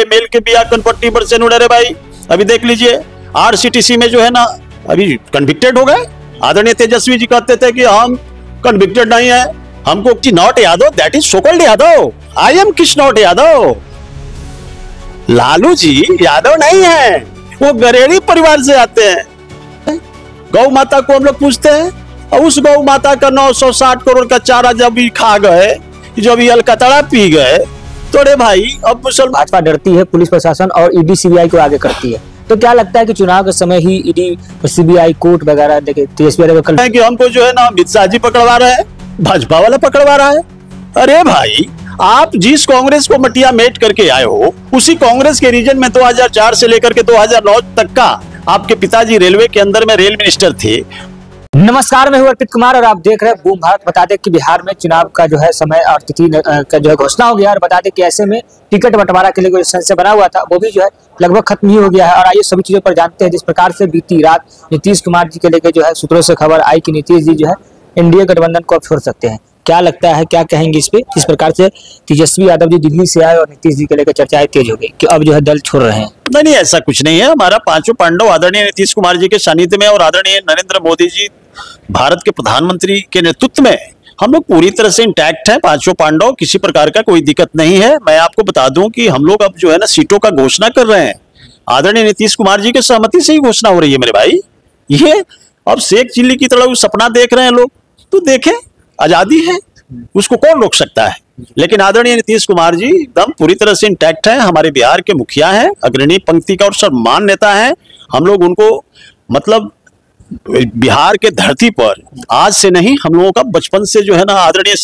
Mail के बिया कनपट्टी पर से नुड़े भाई। अभी देख लीजिए आरसीटीसी में जो है ना अभी कन्विक्टेड हो गए। आदरणीय तेजस्वी जी कहते थे कि हम कन्विक्टेड नहीं है, हमको not Yadav, that is so called Yadav, I am Krishnaut Yadav. Lalu ji Yadav नहीं है, वो गरेड़ी परिवार से आते हैं। गौ माता को हम लोग पूछते हैं और उस गौ माता का 960 करोड़ का चारा जब भी खा गए, जब ये अलकतरा पी गए, तो रे भाई अब मुसलमान। भाजपा डरती है पुलिस प्रशासन और ईडी सीबीआई को आगे करती है, तो क्या लगता है कि चुनाव के समय ही ईडी सीबीआई कोर्ट वगैरह देखे तेजस्वी यादव कि हमको जो है ना अमित शाह जी पकड़वा रहे हैं, भाजपा वाला पकड़वा रहा है। अरे भाई आप जिस कांग्रेस को मटिया मेट करके आए हो, उसी कांग्रेस के रीजन में 2004 से लेकर के 2009 तक का आपके पिताजी रेलवे के अंदर में रेल मिनिस्टर थे। नमस्कार, मैं हूं अर्पित कुमार और आप देख रहे हैं बूम भारत। बता दें कि बिहार में चुनाव का जो है समय और तिथि का जो है घोषणा हो गया और बता दें कि ऐसे में टिकट बंटवारा के लिए जो संशय बना हुआ था वो भी जो है लगभग खत्म ही हो गया है। और आइए सभी चीजों पर जानते हैं। जिस प्रकार से बीती रात नीतीश कुमार जी के लेकर जो है सूत्रों से खबर आई कि नीतीश जी जो है एनडीए गठबंधन को अब छोड़ सकते हैं। क्या लगता है, क्या कहेंगे इस पे? जिस प्रकार से तेजस्वी यादव जी दिल्ली से आए और नीतीश जी के लेकर चर्चाएं तेज हो गई कि अब जो है दल छोड़ रहे हैं। नहीं, ऐसा कुछ नहीं है। हमारा पांचों पांडव आदरणीय नीतीश कुमार जी के सानिध्य में और आदरणीय नरेंद्र मोदी जी भारत के प्रधानमंत्री के नेतृत्व में हम लोग पूरी तरह से इंटैक्ट हैं। पांचों पांडव, किसी प्रकार का कोई दिक्कत नहीं है। मैं आपको बता दूं कि हम लोग अब जो है ना सीटों का घोषणा कर रहे हैं। आदरणीय नीतीश कुमार जी के सहमति से ही घोषणा हो रही है मेरे भाई। ये अब शेख चिल्ली की तरह सपना देख रहे हैं लोग, तो देखें, आजादी है, उसको कौन रोक सकता है। लेकिन आदरणीय नीतीश कुमार जी एकदम पूरी तरह से इंटैक्ट है। हमारे बिहार के मुखिया हैं, अग्रणी पंक्ति का और सम्मान नेता हैं। हम लोग उनको मतलब बिहार के धरती पर आज से नहीं, हम लोगों का बचपन से जो है ना आदरणीय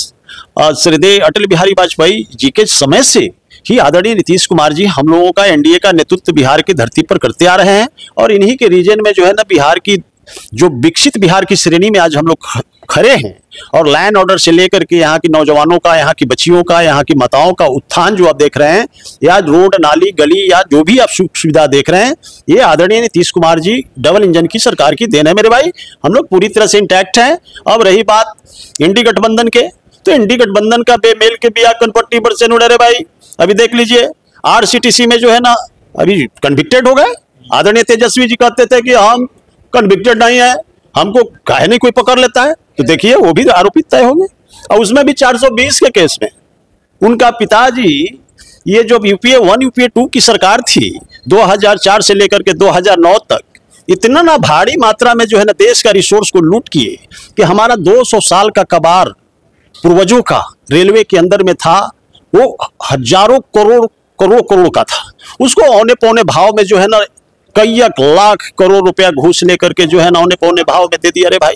श्रीदेव अटल बिहारी वाजपेयी जी के समय से ही आदरणीय नीतीश कुमार जी हम लोगों का एनडीए का नेतृत्व बिहार की धरती पर करते आ रहे हैं। और इन्हीं के रीजन में जो है ना बिहार की जो विकसित बिहार की श्रेणी में आज हम लोग खड़े हैं। और लैंड ऑर्डर से लेकर के यहाँ की नौजवानों का, यहाँ की बच्चियों का, यहाँ की माताओं का उत्थान जो आप देख रहे हैं, या रोड नाली गली या जो भी आप सुख सुविधा देख रहे हैं, ये आदरणीय नीतीश कुमार जी डबल इंजन की सरकार की देन है मेरे भाई। हम लोग पूरी तरह से इंटैक्ट हैं। अब रही बात इंडी गठबंधन के, तो इंडी गठबंधन का बेमेल के बिया कनपट्टी पर से नुड़े भाई। अभी देख लीजिए आरसीटीसी में जो है ना अभी कन्विक्टेड हो गए। आदरणीय तेजस्वी जी कहते थे कि हम कन्विक्टेड नहीं है, हमको काहे नहीं कोई पकड़ लेता है, तो देखिए वो भी आरोपित तय होंगे। और उसमें भी 420 के केस में उनका पिताजी, ये जो यूपीए 1 यूपीए 2 की सरकार थी 2004 से लेकर के 2009 तक, इतना ना भारी मात्रा में जो है ना देश का रिसोर्स को लूट किए कि हमारा 200 साल का कबार पूर्वजों का रेलवे के अंदर में था, वो हजारों करोड़ का था। उसको औने पौने भाव में जो है ना कई लाख करोड़ रुपया घूस लेकर के जो है ना औने पौने भाव में दे दिया। अरे भाई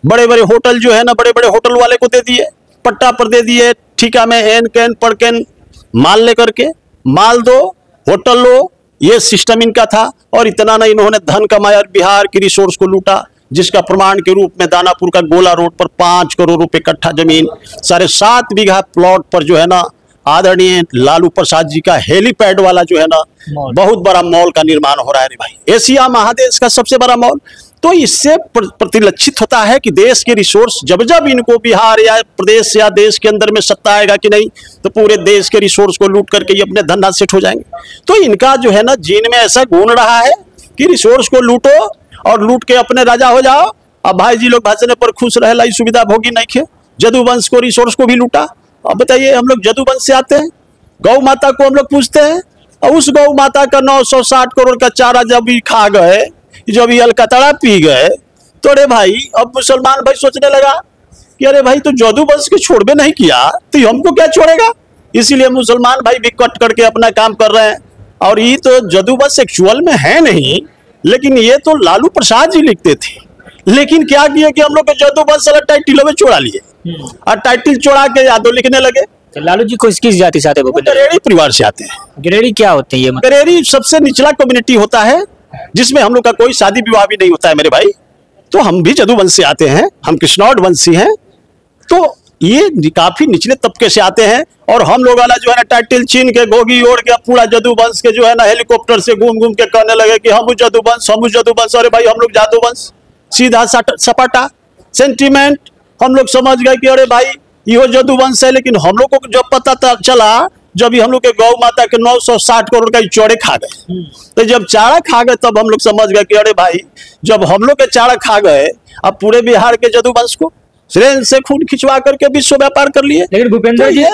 बड़े बड़े होटल जो है ना बड़े बड़े होटल वाले को दे दिए, पट्टा पर दे दिए, ठीका में एन कैन पर कैन माल लेकर के, माल दो होटल लो, ये सिस्टम इनका था। और इतना ना इन्होंने धन कमाया, बिहार की रिसोर्स को लूटा, जिसका प्रमाण के रूप में दानापुर का गोला रोड पर 5 करोड़ रुपए कट्ठा जमीन, 7.5 बीघा प्लॉट पर जो है ना आदरणीय लालू प्रसाद जी का हेलीपैड वाला जो है ना बहुत बड़ा मॉल का निर्माण हो रहा है। भाई एशिया महादेश का सबसे बड़ा मॉल। तो इससे प्रतिलक्षित होता है कि देश के रिसोर्स जब जब इनको बिहार या प्रदेश या देश के अंदर में सत्ता आएगा कि नहीं, तो पूरे देश के रिसोर्स को लूट करके ये अपने धंधा सेट हो जाएंगे। तो इनका जो है ना जीन में ऐसा गुण रहा है कि रिसोर्स को लूटो और लूट के अपने राजा हो जाओ। अब भाई जी लोग भाषण पर खुश रहे, सुविधा भोगी नहीं खे। जदुवंश को रिसोर्स को भी लूटा। अब बताइए, हम लोग जदुवंश से आते हैं, गौ माता को हम लोग पूछते हैं और उस गौ माता का 960 करोड़ का चारा जब भी खा गए, जब ये अलकतरा पी गए, तो अरे भाई अब मुसलमान भाई सोचने लगा कि अरे भाई तो जदुवंश के छोड़बे नहीं किया तो हमको क्या छोड़ेगा। इसीलिए मुसलमान भाई भी कट करके अपना काम कर रहे हैं। और ये तो जदुवंश एक्चुअल में है नहीं, लेकिन ये तो लालू प्रसाद जी लिखते थे। लेकिन क्या किए कि हम लोग जदुवंश वाला टाइटिलों में चोरा लिए और टाइटिल चोरा के यादव लिखने लगे। तो लालू जी को किस जाति से आते हैं? गरेड़ी परिवार से आते हैं। गरेड़ी क्या होते हैं? ये गरेड़ी सबसे निचला कम्युनिटी होता है, जिसमें हम लोग का कोई शादी विवाह भी नहीं होता है मेरे भाई। तो हम भी जदुवंश से आते हैं, हम कृष्णौट वंशी हैं। तो ये काफी निचले तबके से आते हैं। और हम लोग वाला जो है ना टाइटिल छीन के गोगी ओढ़ के पूरा जदुवंश के जो है ना हेलीकॉप्टर से घूम घूम के कहने लगे कि हम जदुवंश, हम जदुवंश। अरे भाई हम लोग जादुवंश, सीधा सपाटा सेंटीमेंट। हम लोग समझ गए कि अरे भाई यो जदुवंश है। लेकिन हम लोग को जब पता चला जब हम लोग के गौ माता के 960 करोड़ का चौड़े खा गए, तो जब चारा खा गए तब हम लोग समझ गए कि अरे भाई, जब हम लोग के चारा खा गए, अब पूरे बिहार के जदुवंश को श्रेण से खून खिंचवा करके विश्व व्यापार कर लिए। लेकिन भूपेंद्र जी,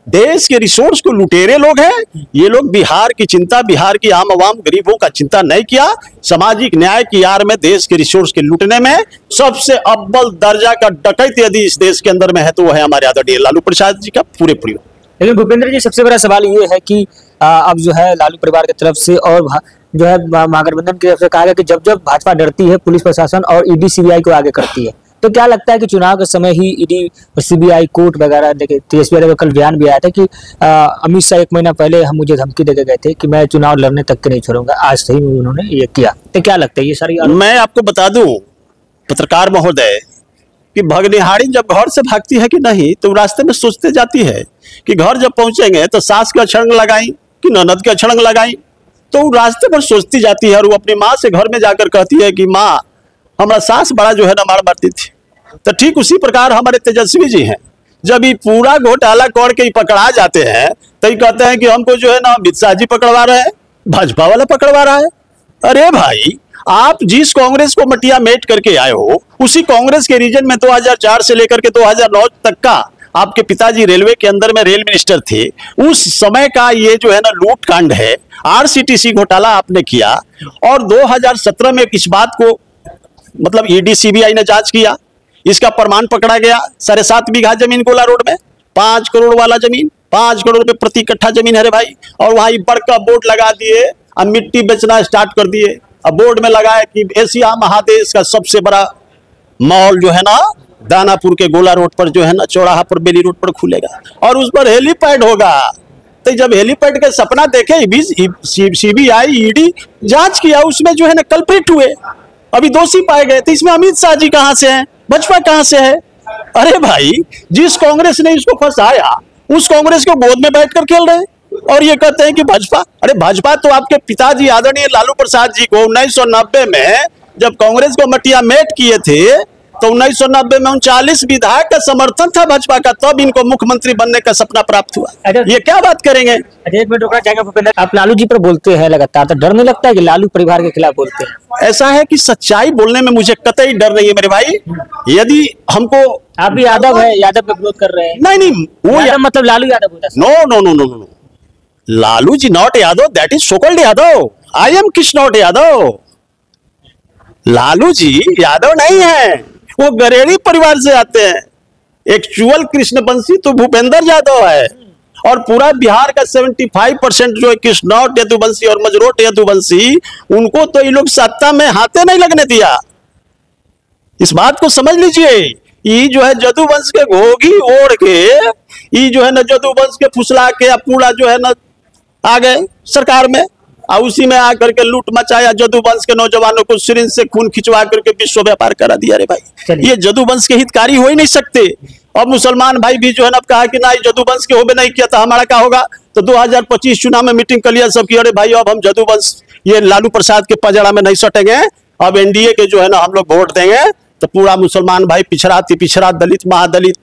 देश के रिसोर्स को लुटेरे लोग हैं ये लोग। बिहार की चिंता, बिहार की आम आवाम गरीबों का चिंता नहीं किया। सामाजिक न्याय की आड़ में देश के रिसोर्स के लूटने में सबसे अव्वल दर्जा का डकैत यदि इस देश के अंदर में है तो वो है हमारे आदरणीय लालू प्रसाद जी का पूरे परिवार। लेकिन भूपेंद्र जी, सबसे बड़ा सवाल ये है कि अब जो है लालू परिवार की तरफ से और जो है महागठबंधन की तरफ से कहा गया कि जब जब भाजपा डरती है पुलिस प्रशासन और ईडी सीबीआई को आगे करती है, तो क्या लगता है कि चुनाव के समय ही ईडी और सीबीआई कोर्ट वगैरह देखिए, तेजस्वी यादव का कल बयान भी आया था कि अमित शाह 1 महीना पहले हम मुझे धमकी देके गए थे कि मैं चुनाव लड़ने तक के नहीं छोड़ूंगा, आज सही में उन्होंने ये किया। तो क्या लगता है ये सारी? मैं आपको बता दूं पत्रकार महोदय कि भगनिहारी जब घर से भागती है कि नहीं, तो रास्ते में सोचते जाती है कि घर जब पहुंचेंगे तो सास का छड़ंग लगाई कि ननद का छड़ंग लगाई, तो रास्ते पर सोचती जाती है और वो अपनी माँ से घर में जाकर कहती है कि माँ, हमारा सास बड़ा जो है ना मार मारती थी। तो ठीक उसी प्रकार हमारे तेजस्वी जी हैं, जब ये पूरा घोटाला कर के पकड़ा जाते हैं तो ये कहते हैं कि हमको जो है ना अमित शाह जी पकड़वा रहे हैं, भाजपा वाला पकड़वा रहा है। अरे भाई, आप जिस कांग्रेस को मटिया मेट करके आए हो, उसी कांग्रेस के रीजन में 2004 से लेकर के 2009 तक का आपके पिताजी रेलवे के अंदर में रेल मिनिस्टर थे। उस समय का ये जो है ना लूट कांड है, आरसीटीसी घोटाला आपने किया। और 2017 में इस बात को मतलब ईडी सीबीआई ने जांच किया, इसका प्रमाण पकड़ा गया। 7.5 बीघा जमीन गोला रोड में, 5 करोड़ वाला जमीन, 5 करोड़ रुपए प्रति कट्ठा जमीन है रे भाई। और वहां बड़का बोर्ड लगा दिए, अब मिट्टी बेचना स्टार्ट कर दिए। अब बोर्ड में लगाया कि एशिया महादेश का सबसे बड़ा मॉल जो है ना दानापुर के गोला रोड पर जो है ना चौराहा पर बेली रोड पर खुलेगा और उस पर हेलीपैड होगा। तो जब हेलीपैड का सपना देखे सीबीआई ईडी जांच किया, उसमें जो है ना कल्प्रिट हुए, अभी दोषी पाए गए। तो इसमें अमित शाह जी कहां से हैं, भाजपा कहां से है? अरे भाई, जिस कांग्रेस ने इसको फंसाया उस कांग्रेस को गोद में बैठकर खेल रहे हैं और ये कहते हैं कि भाजपा। अरे भाजपा तो आपके पिताजी आदरणीय लालू प्रसाद जी को 1990 में जब कांग्रेस को मटिया मेट किए थे तो 1990 में 39 विधायक का समर्थन था भाजपा का, तब इनको मुख्यमंत्री बनने का सपना प्राप्त हुआ। ये क्या बात करेंगे? 1 मिनट रुकना चाहेंगे भूपेंद्र, आप लालू जी पर बोलते हैं लगातार, तो डर नहीं लगता है कि लालू परिवार के खिलाफ बोलते हैं? ऐसा है कि सच्चाई बोलने में मुझे कतई डर नहीं है मेरे भाई। यदि हमको, आप भी यादव है, यादव पे विरोध कर रहे हैं? नहीं, वो यादव मतलब लालू यादव होता है? No, Lalu ji not Yadav, that is so called Yadav. I am Krishna Yadav. Lalu ji Yadav नहीं है, वो गरेड़ी परिवार से आते हैं। एक्चुअल कृष्णवंशी तो भूपेंद्र यादव है और पूरा बिहार का 75% जो है कृष्णौट यदुवंशी और मजरोट यदुवंशी, उनको तो ये लोग सत्ता में हाथे नहीं लगने दिया। इस बात को समझ लीजिए। ये जो है जदुवंश के घोगी ओढ़ के, ये जो है ना जदुवंश के फुसला के पूरा जो है ना आ गए सरकार में और उसी में आकर के लूट मचाया। जदुवंश के नौजवानों को सिरिंज से खून खिंचवा करके विश्व व्यापार करा दिया। रे भाई, ये जदुवंश के हितकारी हो ही नहीं सकते। और मुसलमान भाई भी जो है ना कहा कि ना जदुवंश के होबे नहीं किया था हमारा क्या होगा। तो 2025 चुनाव में मीटिंग कर लिया सब की, अरे भाई अब हम जदुवंश ये लालू प्रसाद के पजड़ा में नहीं सटेंगे, अब एनडीए के जो है ना हम लोग वोट देंगे। तो पूरा मुसलमान भाई पिछड़ा दलित महादलित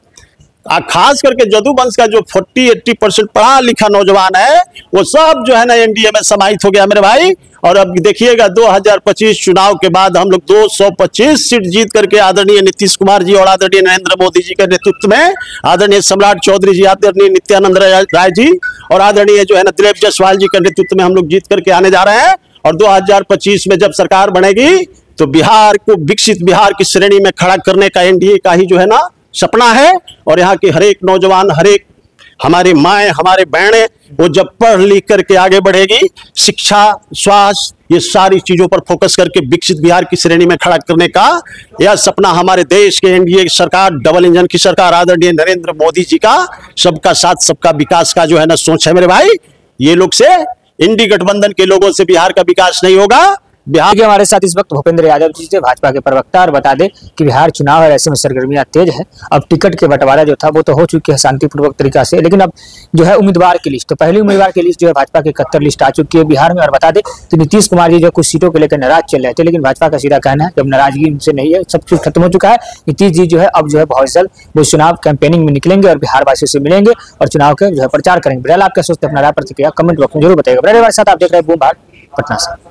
खास करके जदुवंश का जो 40-80% पढ़ा लिखा नौजवान है वो सब जो है ना एनडीए में समाहित हो गया मेरे भाई। और अब देखिएगा 2025 चुनाव के बाद हम लोग 225 सीट जीत करके आदरणीय नीतीश कुमार जी और आदरणीय नरेंद्र मोदी जी के नेतृत्व में, आदरणीय सम्राट चौधरी जी, आदरणीय नित्यानंद राय जी और आदरणीय जो है ना दिलीप जायसवाल जी के नेतृत्व में हम लोग जीत करके आने जा रहे हैं। और 2025 में जब सरकार बनेगी तो बिहार को विकसित बिहार की श्रेणी में खड़ा करने का एनडीए का ही जो है ना सपना है। और यहाँ के हर एक नौजवान, हर एक हमारी माएँ, हमारे बहनें, वो जब पढ़ लिख करके आगे बढ़ेगी, शिक्षा, स्वास्थ्य, ये सारी चीजों पर फोकस करके विकसित बिहार की श्रेणी में खड़ा करने का यह सपना हमारे देश के एनडीए की सरकार, डबल इंजन की सरकार, आदरणीय नरेंद्र मोदी जी का सबका साथ सबका विकास का जो है ना सोच है मेरे भाई। ये लोग से, इंडी गठबंधन के लोगों से बिहार का विकास नहीं होगा। बिहार के हमारे साथ इस वक्त भूपेंद्र यादव जी थे, भाजपा के प्रवक्ता, और बता दें कि बिहार चुनाव है, ऐसे में सरगर्मियां तेज है। अब टिकट के बंटवारा जो था वो तो हो चुकी है शांतिपूर्वक तरीका से, लेकिन अब जो है उम्मीदवार की लिस्ट, तो पहली उम्मीदवार की लिस्ट जो है भाजपा की 71 लिस्ट आ चुकी है बिहार में। और बता दें कि नीतीश कुमार जी जो कुछ सीटों को लेकर नाराज चल रहे थे, लेकिन भाजपा का सीधा कहना है कि अब नाराजगी उनसे नहीं है, सब कुछ खत्म हो चुका है। नीतीश जी जो है अब जो है बहुत जल्द वो चुनाव कैंपेनिंग में निकलेंगे और बिहार वासियों से मिलेंगे और चुनाव के जो है प्रचार करेंगे। फिलहाल आप क्या सोचते हैं? अपना राय प्रतिक्रिया कमेंट बॉक्स में जरूर बताइएगा। मेरे साथ आप देख रहे हैं बूम भारत पटना से।